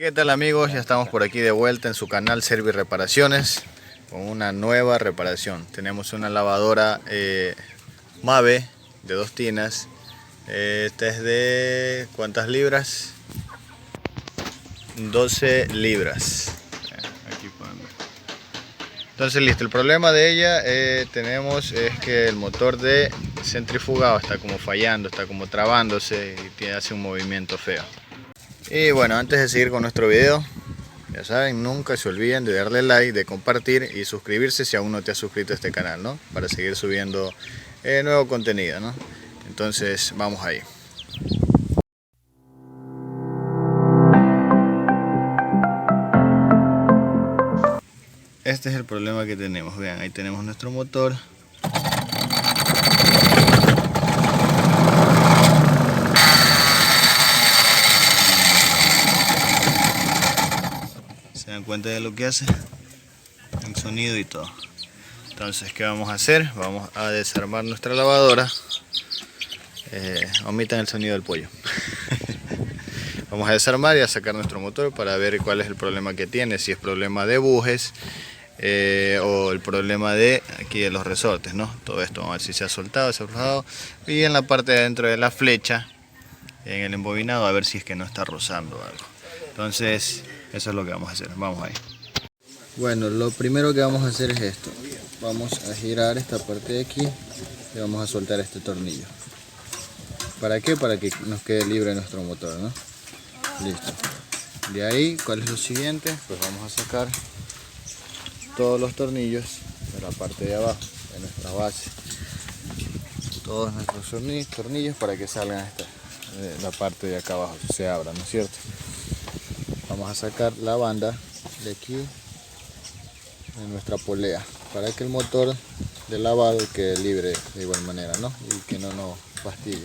¿Qué tal amigos? Ya estamos por aquí de vuelta en su canal Servi Reparaciones con una nueva reparación. Tenemos una lavadora Mave de 2 tinas. Esta es de ¿cuántas libras? 12 libras. Aquí pueden ver. Entonces listo, el problema de ella tenemos es que el motor de centrifugado está como fallando, está como trabándose y hace un movimiento feo. Y bueno, antes de seguir con nuestro video, ya saben, nunca se olviden de darle like, de compartir y suscribirse si aún no te has suscrito a este canal, ¿no? Para seguir subiendo nuevo contenido, ¿no? Entonces, vamos ahí. Este es el problema que tenemos. Vean, ahí tenemos nuestro motor. ¿Se dan cuenta de lo que hace? El sonido y todo. Entonces, ¿qué vamos a hacer? Vamos a desarmar nuestra lavadora. Omitan el sonido del pollo. Vamos a desarmar y a sacar nuestro motor para ver cuál es el problema que tiene. Si es problema de bujes o el problema de aquí de los resortes, ¿no? Todo esto, vamos a ver si se ha soltado, se ha aflojado. Y en la parte de adentro de la flecha, en el embobinado, a ver si es que no está rozando algo. Entonces, eso es lo que vamos a hacer. Vamos ahí. Bueno, lo primero que vamos a hacer es esto. Vamos a girar esta parte de aquí y vamos a soltar este tornillo. ¿Para qué? Para que nos quede libre nuestro motor, ¿no? Listo. De ahí, ¿cuál es lo siguiente? Pues vamos a sacar todos los tornillos de la parte de abajo, de nuestra base. Todos nuestros tornillos para que salgan la parte de acá abajo, se abra, ¿no es cierto? Vamos a sacar la banda de aquí de nuestra polea para que el motor de lavado quede libre de igual manera, ¿no? Y que no nos fastidie.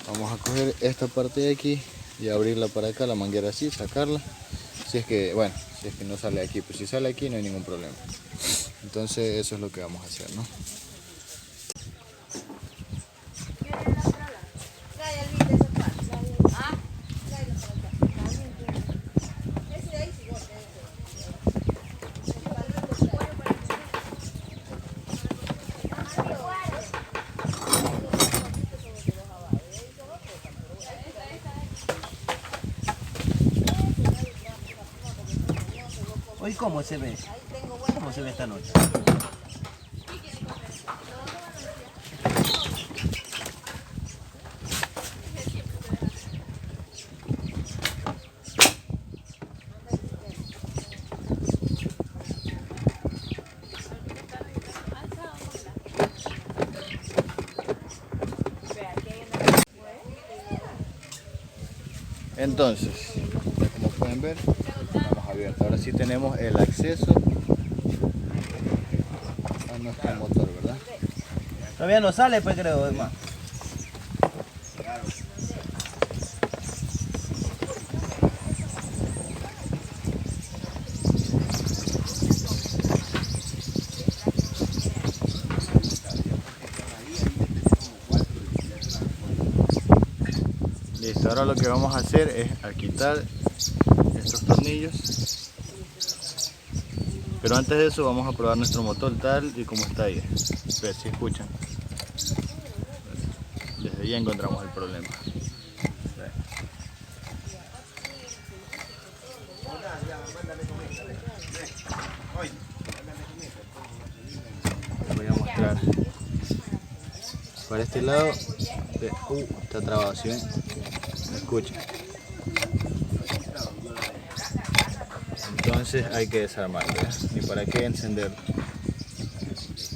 Vamos a coger esta parte de aquí y abrirla para acá, la manguera así, sacarla. Si es que, bueno, si es que no sale aquí, pues si sale aquí no hay ningún problema. Entonces eso es lo que vamos a hacer, ¿no? Hoy, ¿cómo se ve? ¿Cómo se ve esta noche? Entonces, como pueden ver, estamos abiertos. Ahora sí tenemos el acceso a nuestro motor, ¿verdad? Todavía no sale, pues creo, hermano. Listo, ahora lo que vamos a hacer es a quitar estos tornillos. Pero antes de eso vamos a probar nuestro motor tal y como está ahí. A ver si escuchan. Desde ahí encontramos el problema. Voy a mostrar. Para este lado está trabado, ¿sí ven? Escuchen. Entonces hay que desarmarlo, ¿eh? ¿Y para qué encenderlo?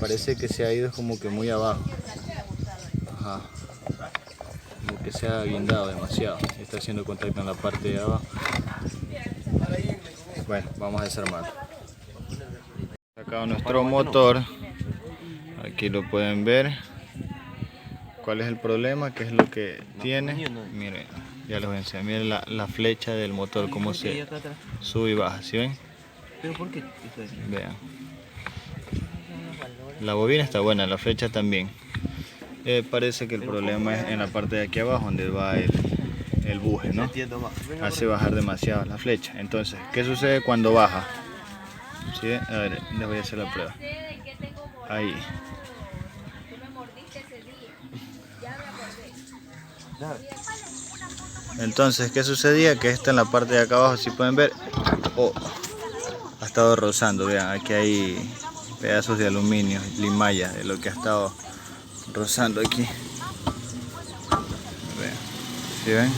Parece que se ha ido como que muy abajo. Ajá. Como que se ha guindado demasiado. Está haciendo contacto en la parte de abajo. Bueno, vamos a desarmarlo. Sacado nuestro motor. Aquí lo pueden ver. ¿Cuál es el problema? ¿Qué es lo que tiene? Miren, ya les voy a enseñar. Miren la flecha del motor, cómo se sube y baja, ¿sí ven? ¿Pero por qué? Vean. La bobina está buena, la flecha también. Parece que el problema es en la parte de aquí abajo, donde va el buje, ¿no? Entiendo más. Venga, Hace bajar demasiado la flecha. Entonces, ¿qué sucede cuando baja? ¿Sí? A ver, les voy a hacer la prueba. Ahí. Entonces, ¿qué sucedía? Que esta en la parte de acá abajo, si pueden ver, ha estado rozando. Vean, aquí hay pedazos de aluminio, limalla, de lo que ha estado rozando aquí. Vean, ¿sí ven?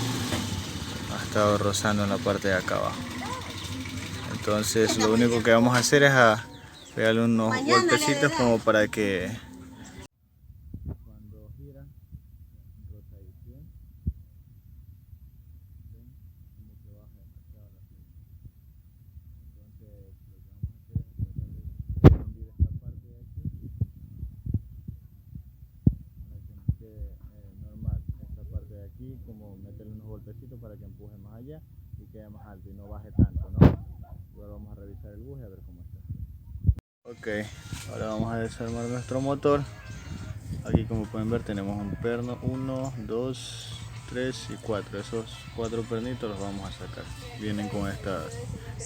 Ha estado rozando en la parte de acá abajo. Entonces, lo único que vamos a hacer es pegarle unos golpecitos como para que cuando gira, rota ahí, ¿sí ven? ¿Ven? Como que baja demasiado la flecha. Entonces, lo que vamos a hacer es tratar de hundir esta parte de aquí para que nos quede normal. Esta parte de aquí, como meterle unos golpecitos para que empuje más allá y quede más alto y no baje tanto, ¿no? Ahora vamos a revisar el buje a ver cómo está. Ok, ahora vamos a desarmar nuestro motor. Aquí, como pueden ver, tenemos un perno, 1, 2, 3 y 4. Esos 4 pernitos los vamos a sacar. Vienen con estas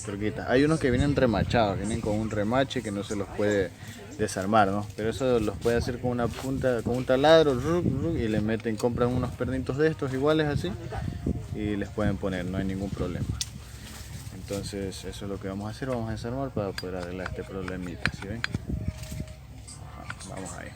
turquitas. Hay unos que vienen remachados, vienen con un remache que no se los puede desarmar, ¿no? Pero eso los puede hacer con una punta, con un taladro, y le meten, compran unos pernitos de estos iguales así y les pueden poner, no hay ningún problema. Entonces, eso es lo que vamos a hacer, vamos a desarmar para poder arreglar este problemita, ¿sí ven? Vamos ahí.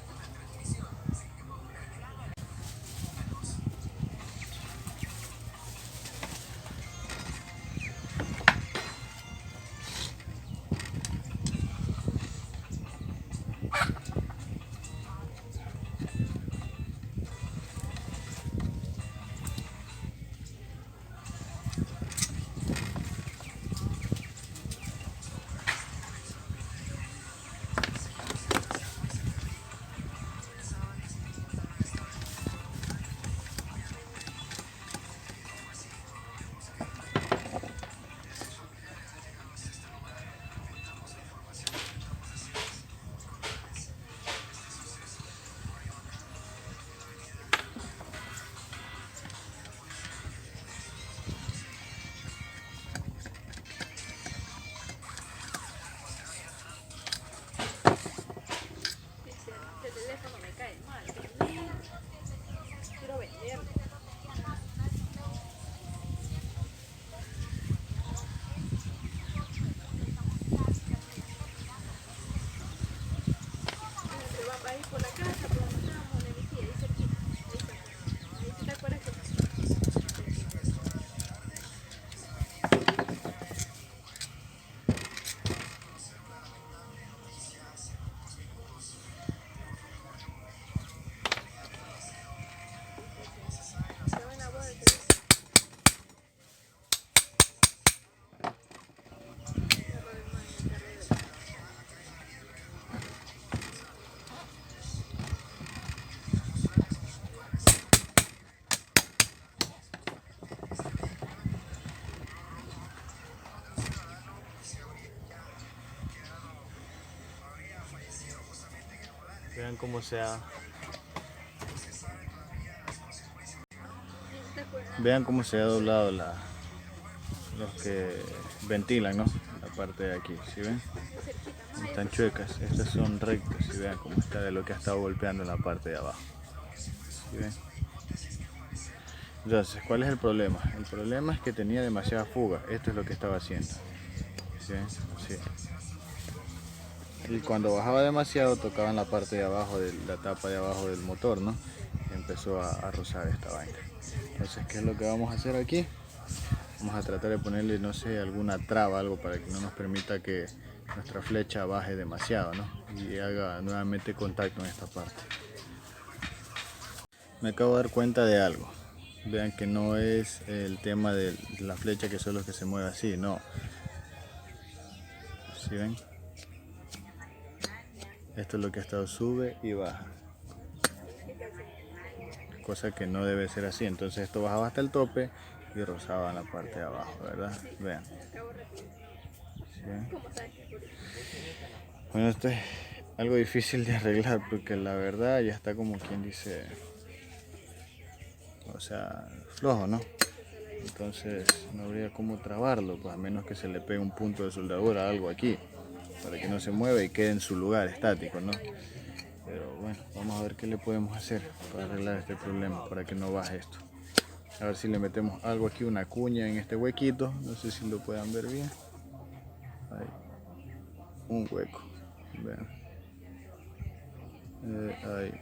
Vean cómo vean cómo se ha doblado los que ventilan, ¿no? La parte de aquí, ¿sí ven? Están chuecas, estas son rectas, y vean cómo está de lo que ha estado golpeando en la parte de abajo, ¿sí ven? Entonces, ¿cuál es el problema? El problema es que tenía demasiada fuga, esto es lo que estaba haciendo, ¿sí ven? Sí. Y cuando bajaba demasiado tocaba en la parte de abajo, de la tapa de abajo del motor, ¿no? Y empezó a rozar esta vaina. Entonces, ¿qué es lo que vamos a hacer aquí? Vamos a tratar de ponerle, no sé, alguna traba, algo para que no nos permita que nuestra flecha baje demasiado, ¿no? Y haga nuevamente contacto en esta parte. Me acabo de dar cuenta de algo. Vean que no es el tema de la flecha que solo es que se mueve así, no. ¿Sí ven? Esto es lo que ha estado, sube y baja. Cosa que no debe ser así. Entonces esto bajaba hasta el tope y rozaba en la parte de abajo, ¿verdad? Vean. ¿Sí? Bueno, esto es algo difícil de arreglar porque la verdad ya está como quien dice, o sea, flojo, ¿no? entonces no habría cómo trabarlo, pues a menos que se le pegue un punto de soldadura, algo aquí, para que no se mueva y quede en su lugar estático, ¿no? Pero bueno, vamos a ver qué le podemos hacer para arreglar este problema, para que no baje esto. A ver si le metemos algo aquí, una cuña en este huequito, no sé si lo puedan ver bien. Ahí, un hueco, vean. Ahí.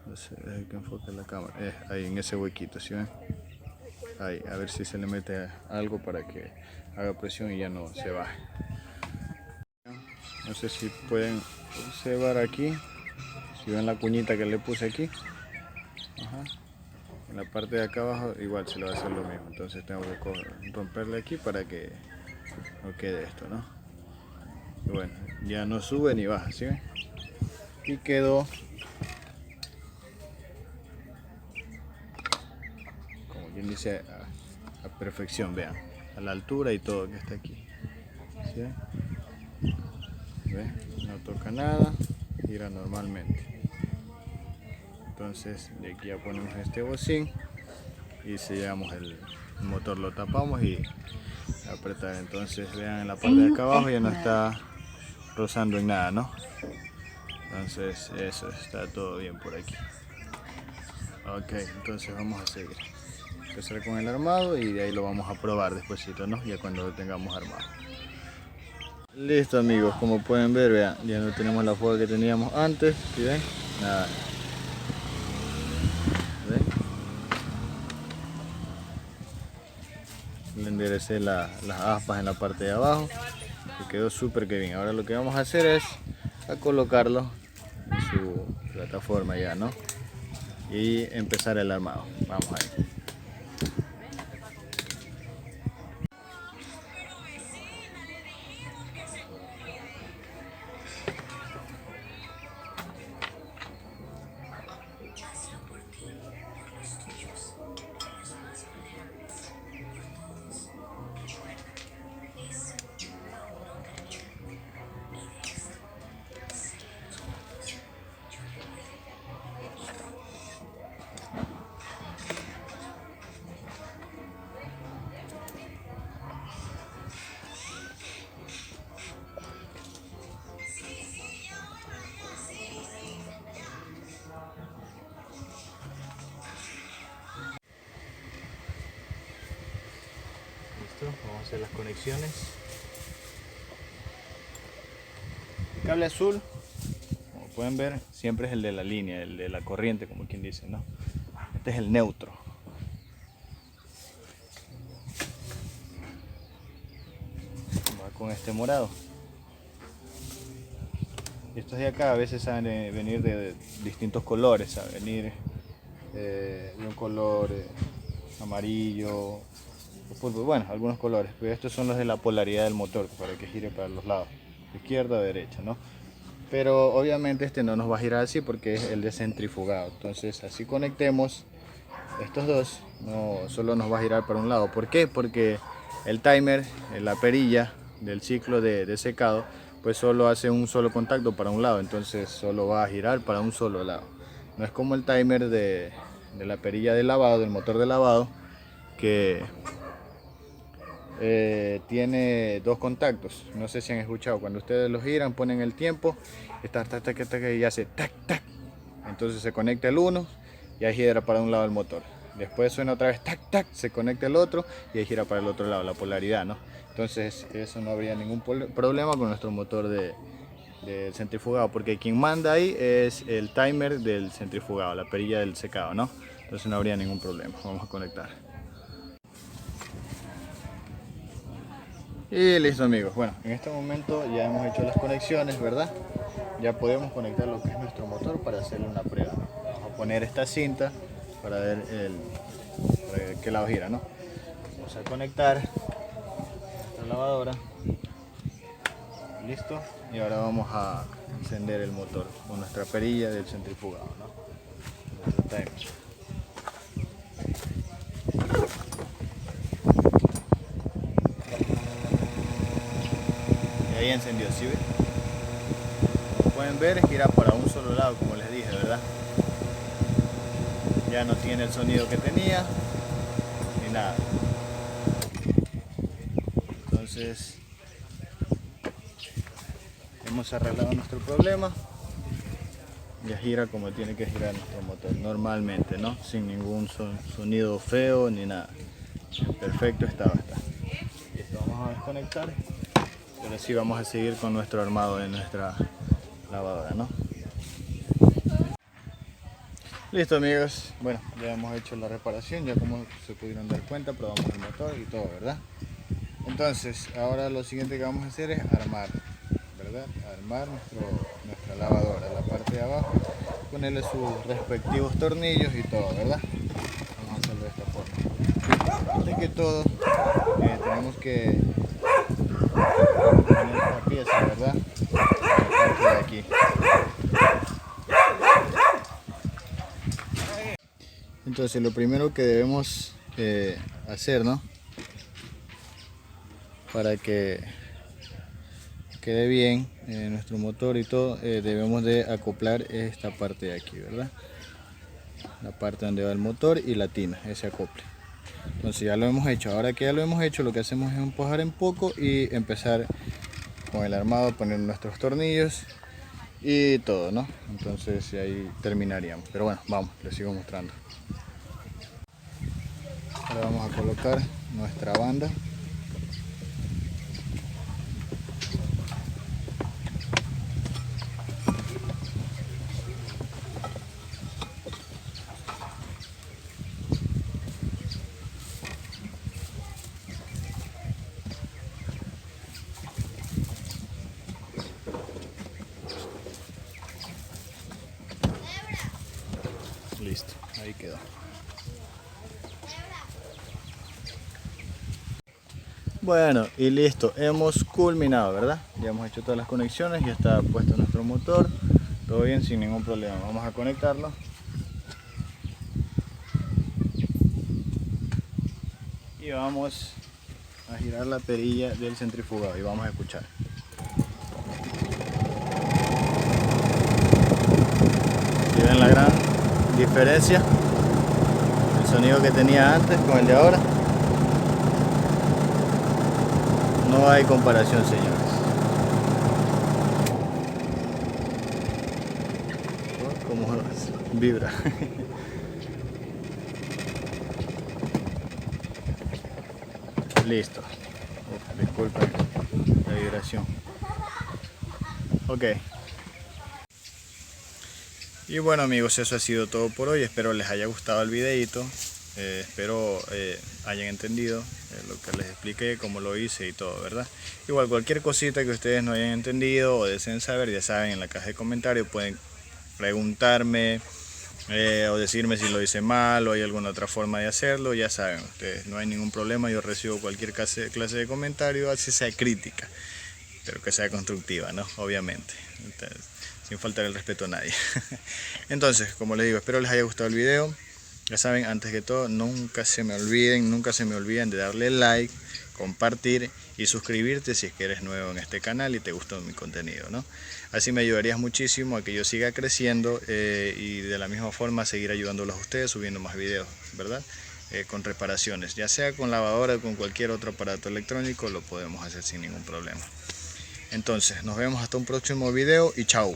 No sé, deje que enfoque la cámara. Ahí en ese huequito, ¿sí ven? Ahí, a ver si se le mete algo para que haga presión y ya no se baje. No sé si pueden observar aquí, si ven la cuñita que le puse aquí. Ajá. En la parte de acá abajo igual se le va a hacer lo mismo, entonces tengo que romperle aquí para que no quede esto, ¿no? Y bueno, ya no sube ni baja, ¿sí ven? Y quedó como quien dice a perfección, vean, a la altura y todo que está aquí, ¿sí ven? ¿Ven? No toca nada, gira normalmente. Entonces de aquí ya ponemos este bocín y sellamos el motor, lo tapamos y apretar. Entonces vean, en la parte de acá abajo ya no está rozando en nada, ¿no? Entonces eso, está todo bien por aquí. Ok, entonces vamos a seguir. Empezar con el armado y de ahí lo vamos a probar despuesito, ¿no? Ya cuando lo tengamos armado. Listo amigos, como pueden ver, vean, ya no tenemos la fuga que teníamos antes, ¿sí ven? Nada. ¿Ven? Le enderecé las aspas en la parte de abajo y quedó súper que bien. Ahora lo que vamos a hacer es a colocarlo en su plataforma ya, ¿no? Y empezar el armado. Vamos ahí. Vamos a hacer las conexiones. El cable azul, como pueden ver, siempre es el de la línea, el de la corriente, como quien dice, ¿no? Este es el neutro. Va con este morado. Y estos de acá a veces saben venir de distintos colores, saben venir de un color amarillo, bueno, algunos colores, pero estos son los de la polaridad del motor, para que gire para los lados, izquierda o derecha, ¿no? Pero obviamente este no nos va a girar así porque es el de centrifugado. Entonces así conectemos estos dos, no solo nos va a girar para un lado. ¿Por qué? Porque el timer, la perilla del ciclo de secado, pues solo hace un solo contacto para un lado, entonces solo va a girar para un solo lado. No es como el timer de la perilla de lavado, del motor de lavado, que tiene dos contactos. No sé si han escuchado, cuando ustedes lo giran, ponen el tiempo y hace tac tac, entonces se conecta el uno y ahí gira para un lado el motor, después suena otra vez tac tac, se conecta el otro y ahí gira para el otro lado, la polaridad, ¿no? Entonces eso no habría ningún problema con nuestro motor del centrifugado, porque quien manda ahí es el timer del centrifugado, la perilla del secado, ¿no? Entonces no habría ningún problema. Vamos a conectar. Y listo amigos, bueno, en este momento ya hemos hecho las conexiones, ¿verdad? Ya podemos conectar lo que es nuestro motor para hacerle una prueba. Vamos a poner esta cinta para ver qué lado gira, ¿no? Vamos a conectar nuestra lavadora. Listo. Y ahora vamos a encender el motor con nuestra perilla del centrifugado, ¿no? Nuestro timer. Ahí encendió, ¿sí ven? Como pueden ver, gira para un solo lado, como les dije, ¿verdad? ya no tiene el sonido que tenía ni nada. Entonces hemos arreglado nuestro problema. Ya gira como tiene que girar nuestro motor normalmente, ¿no? Sin ningún sonido feo ni nada. Perfecto estado está. Esto vamos a desconectar, pero así vamos a seguir con nuestro armado de nuestra lavadora, ¿no? Listo, amigos, bueno, ya hemos hecho la reparación, ya como se pudieron dar cuenta, probamos el motor y todo, ¿verdad? Entonces ahora lo siguiente que vamos a hacer es armar, ¿verdad? Armar nuestra lavadora, la parte de abajo, ponerle sus respectivos tornillos y todo, ¿verdad? Vamos a hacerlo de esta forma. Antes que todo, tenemos que poner esta pieza, ¿verdad? La parte de aquí. Entonces lo primero que debemos hacer, ¿no? Para que quede bien nuestro motor y todo, debemos de acoplar esta parte de aquí, ¿verdad? La parte donde va el motor y la tina, ese acople. Entonces ya lo hemos hecho. Ahora que ya lo hemos hecho, lo que hacemos es empujar un poco y empezar con el armado, poner nuestros tornillos y todo, ¿no? Entonces ahí terminaríamos. Pero bueno, vamos, les sigo mostrando. Ahora vamos a colocar nuestra banda. Listo, ahí quedó. Bueno, y listo, hemos culminado, ¿verdad? Ya hemos hecho todas las conexiones, ya está puesto nuestro motor, todo bien, sin ningún problema. Vamos a conectarlo. Y vamos a girar la perilla del centrifugado y vamos a escuchar. ¿Sí ven la gran diferencia? El sonido que tenía antes con el de ahora. No hay comparación, señores. Como vibra. Listo. Disculpen la vibración. Ok. Y bueno, amigos, eso ha sido todo por hoy. Espero les haya gustado el videito. Espero hayan entendido lo que les expliqué, cómo lo hice y todo, ¿verdad? Igual cualquier cosita que ustedes no hayan entendido o deseen saber, ya saben, en la caja de comentarios pueden preguntarme o decirme si lo hice mal o hay alguna otra forma de hacerlo. Ya saben ustedes, no hay ningún problema, yo recibo cualquier clase de comentario, así sea crítica, pero que sea constructiva, ¿no? Obviamente. Entonces, sin faltar el respeto a nadie. Entonces, como les digo, espero les haya gustado el video. Ya saben, antes que todo, nunca se me olviden de darle like, compartir y suscribirte si es que eres nuevo en este canal y te gustó mi contenido, ¿no? Así me ayudarías muchísimo a que yo siga creciendo y de la misma forma seguir ayudándolos a ustedes subiendo más videos, ¿verdad? Con reparaciones, ya sea con lavadora o con cualquier otro aparato electrónico, lo podemos hacer sin ningún problema. Entonces, nos vemos hasta un próximo video y chao.